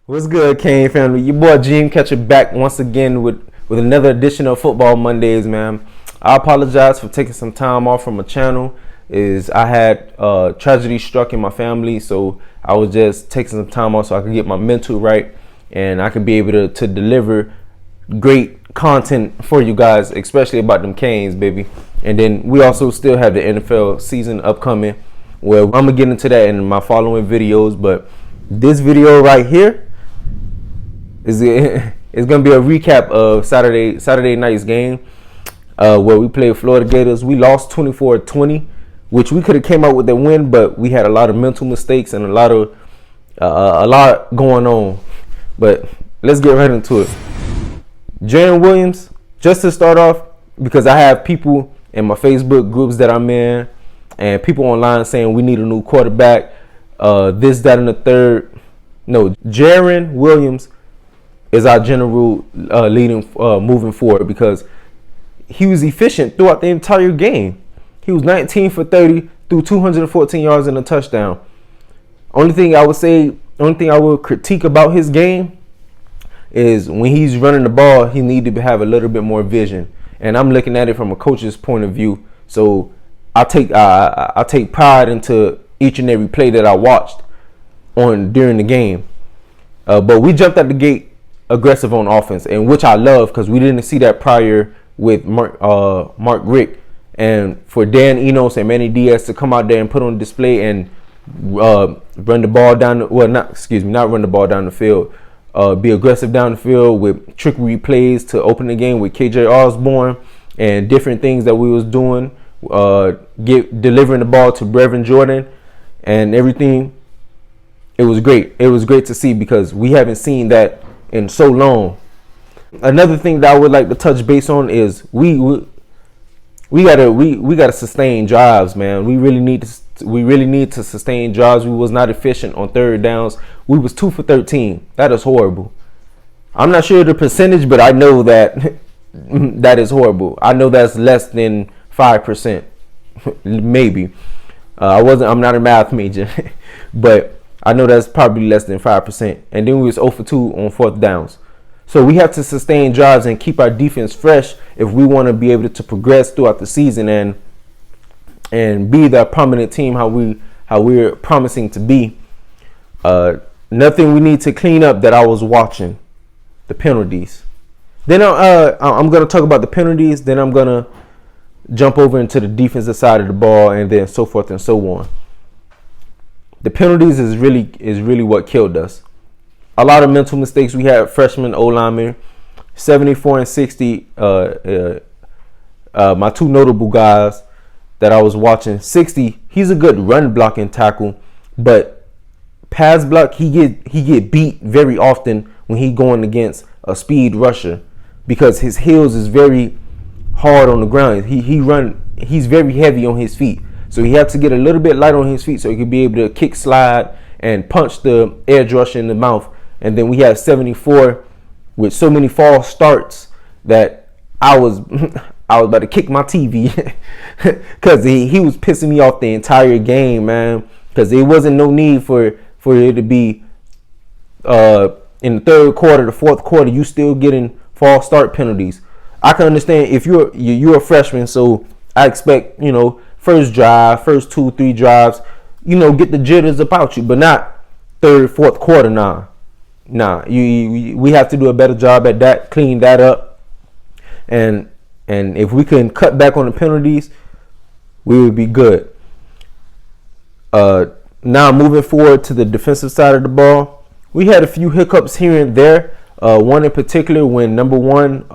What's good, Kane family? Your boy Jim Catcher back once again with another edition of Football Mondays, man. I apologize for taking some time off from my channel. I had tragedy struck in my family, so I was just taking some time off so I could get my mental right and I could be able to deliver great content for you guys, especially about them Canes, baby. And then we also still have the NFL season upcoming. Well, I'm gonna get into that in my following videos, but this video right here is gonna be a recap of Saturday night's game where we played Florida Gators. We lost 24-20, which we could have came out with the win, but we had a lot of mental mistakes and a lot going on. But let's get right into it. Jarren Williams, just to start off, because I have people in my Facebook groups that I'm in and people online saying we need a new quarterback, this, that, and the third. No, Jarren Williams is our general leading moving forward because he was efficient throughout the entire game. He was 19 for 30 through 214 yards and a touchdown. Only thing I would critique about his game is when he's running the ball, he needed to have a little bit more vision. And I'm looking at it from a coach's point of view. So I take pride into each and every play that I watched during the game. But we jumped out the gate aggressive on offense, and which I love because we didn't see that prior with Mark Richt, and for Dan Enos and Manny Diaz to come out there and put on display and run the ball down. Not run the ball down the field. Be aggressive down the field with trickery plays to open the game with KJ Osborne and different things that we was doing. Delivering the ball to Brevin Jordan and everything. It was great. It was great to see because we haven't seen that in so long. Another thing that I would like to touch base on is we gotta sustain drives, man. We really need to sustain drives. We was not efficient on third downs. We was 2 for 13. That is horrible. I'm not sure the percentage, but I know that that is horrible. I know that's less than 5%, maybe. I'm not a math major, but I know that's probably less than 5%. And then we was 0 for 2 on fourth downs. So we have to sustain drives and keep our defense fresh if we want to be able to progress throughout the season and be the prominent team how we're promising to be. Nothing we need to clean up that I was watching. The penalties. Then I'm going to talk about the penalties. Then I'm going to jump over into the defensive side of the ball and then so forth and so on. The penalties is really what killed us. A lot of mental mistakes. We had freshman O-linemen, 74 and 60. My two notable guys that I was watching. 60, he's a good run blocking tackle, but pass block he get beat very often when he going against a speed rusher because his heels is very hard on the ground. He's very heavy on his feet. So he had to get a little bit light on his feet so he could be able to kick, slide, and punch the edge rusher in the mouth. And then we had 74 with so many false starts that I was about to kick my TV because he was pissing me off the entire game, man. Because there wasn't no need for it to be in the third quarter, the fourth quarter, you still getting false start penalties. I can understand if you're a freshman, so I expect first drive, first 2-3 drives, get the jitters about you, but not third, fourth quarter. We have to do a better job at that, clean that up, and if we can cut back on the penalties, we would be good. Now moving forward to the defensive side of the ball, we had a few hiccups here and there. One in particular when number one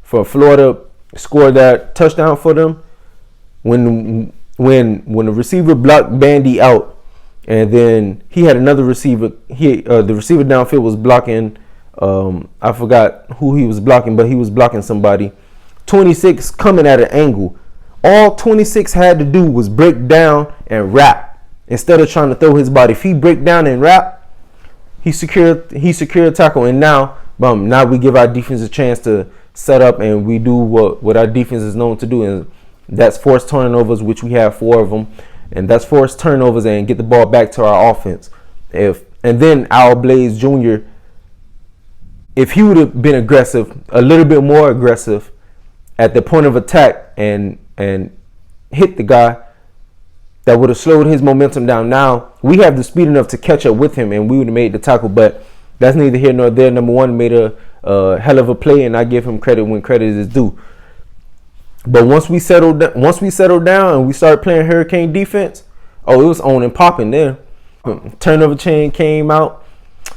for Florida scored that touchdown for them. When the receiver blocked Bandy out, and then he had another receiver. The receiver downfield was blocking. I forgot who he was blocking, but he was blocking somebody. 26 coming at an angle. All 26 had to do was break down and wrap instead of trying to throw his body. If he break down and wrap, he secured tackle. And now we give our defense a chance to set up, and we do what our defense is known to do, and that's force turnovers, which we have 4 of them, and that's force turnovers and get the ball back to our offense. If And then Al Blaze Jr., if he would have been aggressive, a little bit more aggressive at the point of attack and hit the guy, that would have slowed his momentum down. Now we have the speed enough to catch up with him, and we would have made the tackle. But that's neither here nor there. Number one made a hell of a play, and I give him credit when credit is due. But once we settled down and we started playing hurricane defense, it was on and popping there. Turnover chain came out.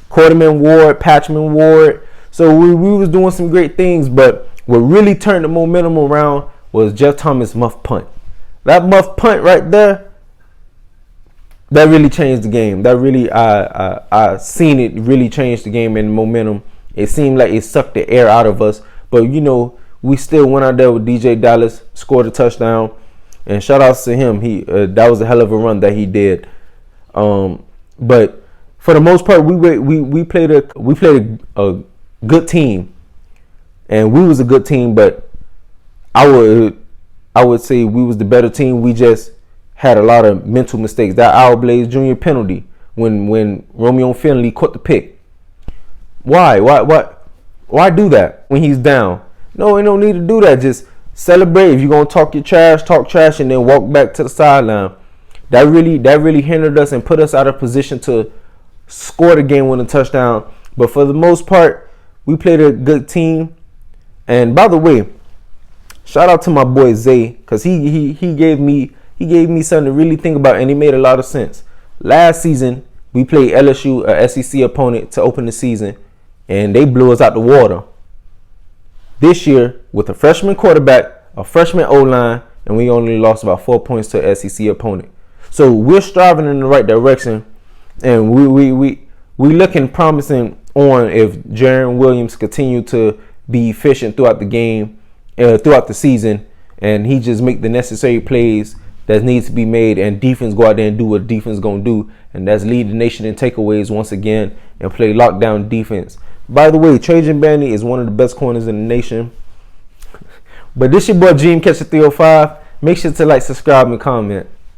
Quarterman Ward, Patchman Ward. So we was doing some great things, but what really turned the momentum around was Jeff Thomas' muff punt. That muff punt right there, that really changed the game. That really, I seen it really change the game and momentum. It seemed like it sucked the air out of us. But, we still went out there with DJ Dallas, scored a touchdown. And shout outs to him. That was a hell of a run that he did. But for the most part, we played a good team. And we was a good team, but I would say we was the better team. We just had a lot of mental mistakes. That Al Blaze Jr. penalty when Romeo Finley caught the pick. Why do that when he's down? No, ain't no need to do that. Just celebrate. If you're gonna talk trash, and then walk back to the sideline. That really hindered us and put us out of position to score the game-winning touchdown. But for the most part, we played a good team. And by the way, shout out to my boy Zay, because he gave me something to really think about, and he made a lot of sense. Last season, we played LSU, a SEC opponent, to open the season, and they blew us out the water. This year, with a freshman quarterback, a freshman O-line, and we only lost about 4 points to an SEC opponent. So we're striving in the right direction, and we looking promising on if Jaron Williams continue to be efficient throughout the game, throughout the season, and he just make the necessary plays that needs to be made, and defense go out there and do what defense gonna do, and that's lead the nation in takeaways once again and play lockdown defense. By the way, Trajan Bandy is one of the best corners in the nation. But this your boy GM Catcher 305. Make sure to like, subscribe, and comment.